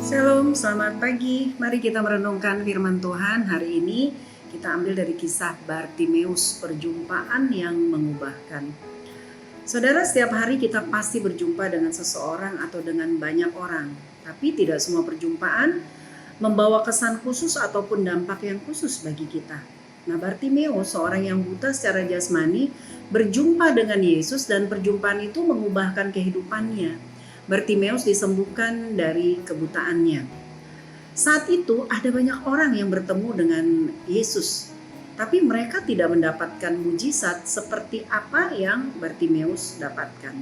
Shalom, selamat pagi. Mari kita merenungkan firman Tuhan. Hari ini kita ambil dari kisah Bartimeus, perjumpaan yang mengubahkan. Saudara, setiap hari kita pasti berjumpa dengan seseorang atau dengan banyak orang. Tapi tidak semua perjumpaan membawa kesan khusus ataupun dampak yang khusus bagi kita. Nah, Bartimeus, seorang yang buta secara jasmani, berjumpa dengan Yesus dan perjumpaan itu mengubahkan kehidupannya. Bartimeus disembuhkan dari kebutaannya. Saat itu ada banyak orang yang bertemu dengan Yesus, tapi mereka tidak mendapatkan mujizat seperti apa yang Bartimeus dapatkan.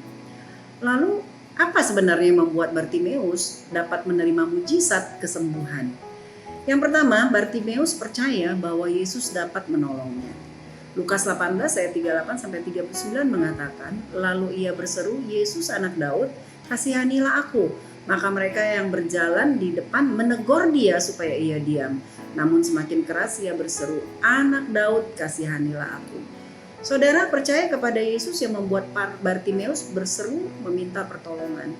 Lalu, apa sebenarnya yang membuat Bartimeus dapat menerima mujizat kesembuhan? Yang pertama, Bartimeus percaya bahwa Yesus dapat menolongnya. Lukas 18 ayat 38-39 mengatakan, lalu ia berseru, Yesus anak Daud, kasihanilah aku. Maka mereka yang berjalan di depan menegur dia supaya ia diam. Namun semakin keras ia berseru, anak Daud, kasihanilah aku. Saudara percaya kepada Yesus yang membuat Bartimeus berseru meminta pertolongan.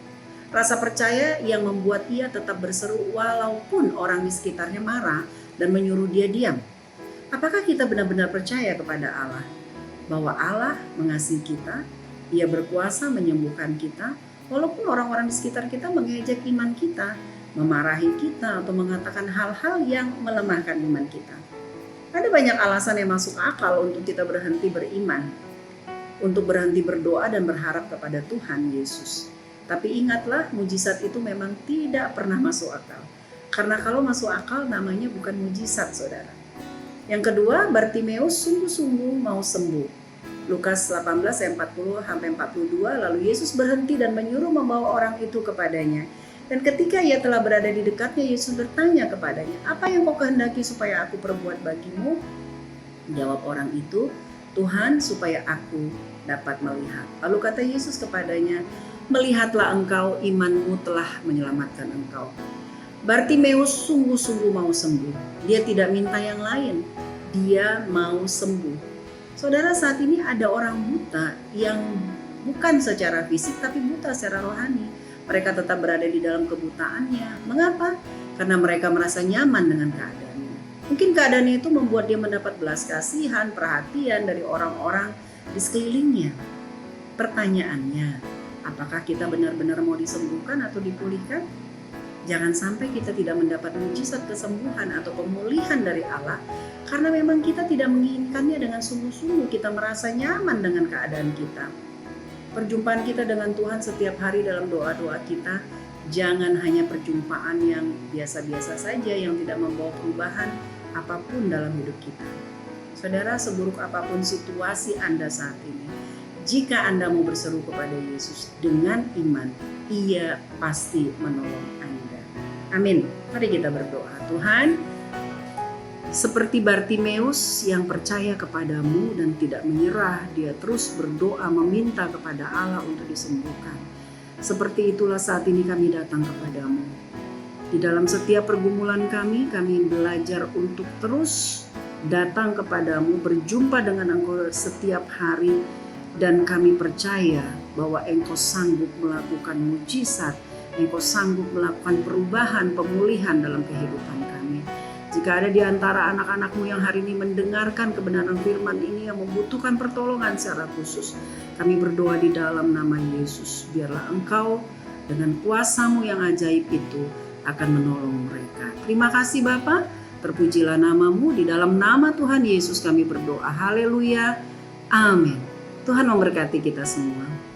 Rasa percaya yang membuat ia tetap berseru walaupun orang di sekitarnya marah dan menyuruh dia diam. Apakah kita benar-benar percaya kepada Allah? Bahwa Allah mengasihi kita, Ia berkuasa menyembuhkan kita, walaupun orang-orang di sekitar kita mengejek iman kita, memarahi kita, atau mengatakan hal-hal yang melemahkan iman kita. Ada banyak alasan yang masuk akal untuk kita berhenti beriman, untuk berhenti berdoa dan berharap kepada Tuhan Yesus. Tapi ingatlah, mujizat itu memang tidak pernah masuk akal. Karena kalau masuk akal namanya bukan mujizat, saudara. Yang kedua, Bartimeus sungguh-sungguh mau sembuh. Lukas 18 ayat 40-42, lalu Yesus berhenti dan menyuruh membawa orang itu kepadanya. Dan ketika ia telah berada di dekatnya, Yesus bertanya kepadanya, apa yang kau kehendaki supaya aku perbuat bagimu? Jawab orang itu, Tuhan, supaya aku dapat melihat. Lalu kata Yesus kepadanya, melihatlah engkau, imanmu telah menyelamatkan engkau. Bartimeus sungguh-sungguh mau sembuh. Dia tidak minta yang lain. Dia mau sembuh. Saudara, saat ini ada orang buta yang bukan secara fisik tapi buta secara rohani. Mereka tetap berada di dalam kebutaannya. Mengapa? Karena mereka merasa nyaman dengan keadaannya. Mungkin keadaannya itu membuat dia mendapat belas kasihan, perhatian dari orang-orang di sekelilingnya. Pertanyaannya, apakah kita benar-benar mau disembuhkan atau dipulihkan? Jangan sampai kita tidak mendapat mujizat kesembuhan atau pemulihan dari Allah karena memang kita tidak menginginkannya dengan sungguh-sungguh, kita merasa nyaman dengan keadaan kita. Perjumpaan kita dengan Tuhan setiap hari dalam doa-doa kita jangan hanya perjumpaan yang biasa-biasa saja yang tidak membawa perubahan apapun dalam hidup kita. Saudara, seburuk apapun situasi Anda saat ini, jika Anda mau berseru kepada Yesus dengan iman, Ia pasti menolong Anda. Amin. Mari kita berdoa. Tuhan, seperti Bartimeus yang percaya kepadamu dan tidak menyerah, dia terus berdoa meminta kepada Allah untuk disembuhkan. Seperti itulah saat ini kami datang kepadamu. Di dalam setiap pergumulan kami belajar untuk terus datang kepadamu, berjumpa dengan Engkau setiap hari, dan kami percaya bahwa Engkau sanggup melakukan mujizat, Engkau sanggup melakukan perubahan, pemulihan dalam kehidupan kami. Jika ada di antara anak-anak-Mu yang hari ini mendengarkan kebenaran firman ini yang membutuhkan pertolongan secara khusus, kami berdoa di dalam nama Yesus. Biarlah Engkau dengan kuasa-Mu yang ajaib itu akan menolong mereka. Terima kasih Bapa, terpujilah nama-Mu. Di dalam nama Tuhan Yesus kami berdoa. Haleluya. Amin. Tuhan memberkati kita semua.